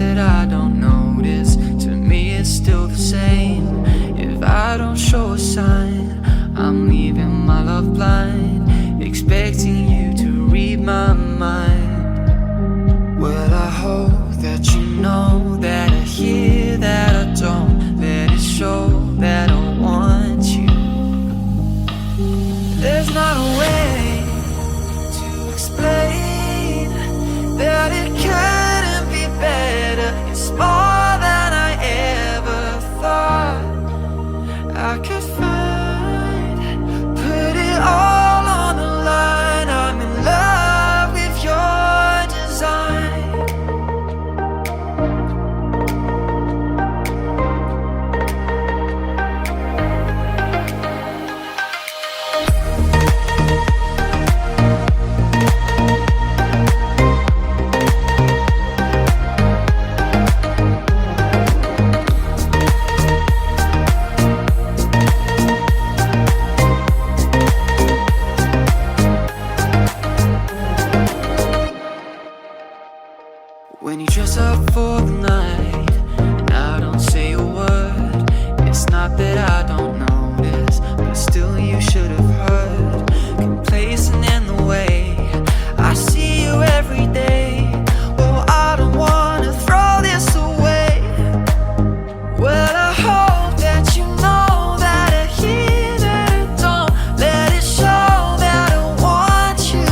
that I don't notice. To me it's still the same. If I don't show a sign, I'm leaving my love blind, expecting you to read my mind. Well, I hope that you know that I hear that I don't. Let it show that I want you. There's not a way to explain that it couldn't be better. It's more than I ever thought I could find. Put it all on the line. I'm in love with your design. When you dress up for the night and I don't say a word, it's not that I don't notice, but still you should have heard. Complacent in the way I see you every day. Oh, I don't wanna throw this away. Well, I hope that you know that I hear that I don't. Let it show that I want you.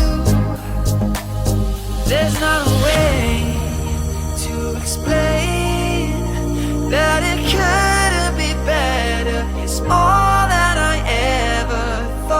There's not a way to explain that it couldn't be better. It's more than I ever thought.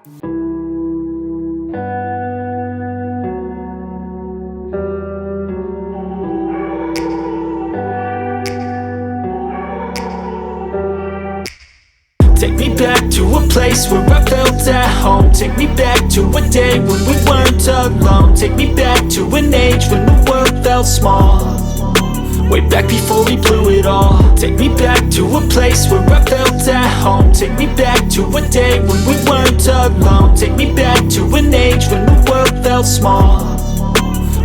Take me back to a place where I felt at home. Take me back to a day when we weren't alone. Take me back to an age when the world felt small, way back before we blew it all. Take me back to a place where I felt at home. Take me back to a day when we weren't alone. Take me back to an age when the world felt small,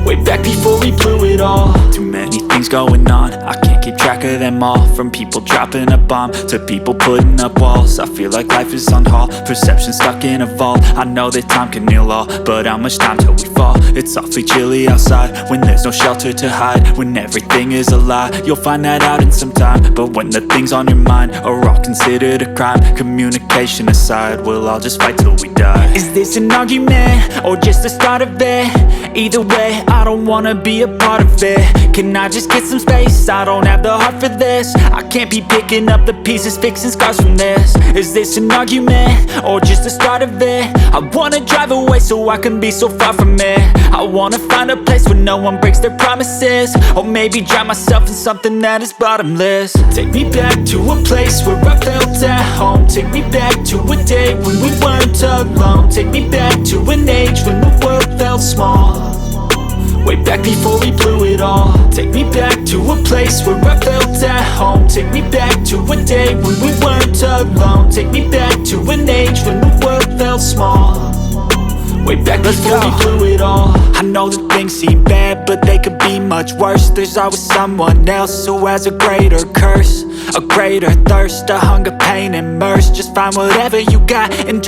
way back before we blew it all. Too many things going on, I can't keep track of them all. From people dropping a bomb to people putting up walls. I feel like life is on hold, perception stuck in a vault. I know that time can heal all, but how much time till we fall? It's awfully chilly outside when there's no shelter to hide. When everything is a lie, you'll find that out in some time. But when the things on your mind are all considered a crime, communication aside, we'll all just fight till we die. Is this an argument or just the start of it? Either way, I don't wanna be a part of it. Can I just get some space? I don't have the heart for this. I can't be picking up the pieces, fixing scars from this. Is this an argument or just the start of it? I wanna drive away so I can be so far from it. I wanna find a place where no one breaks their promises, or maybe drown myself in something that is bottomless. Take me back to a place where I felt at home. Take me back to a day when we weren't alone. Take me back to an age when the world felt small, way back before we blew it all. Take me back to a place where I felt at home. Take me back to a day when we weren't alone. Take me back to an age when the world felt small, way back before we blew it all. I know that things seem bad, but they could be much worse. There's always someone else who has a greater curse, a greater thirst, a hunger, pain, and mercy. Just find whatever you got and try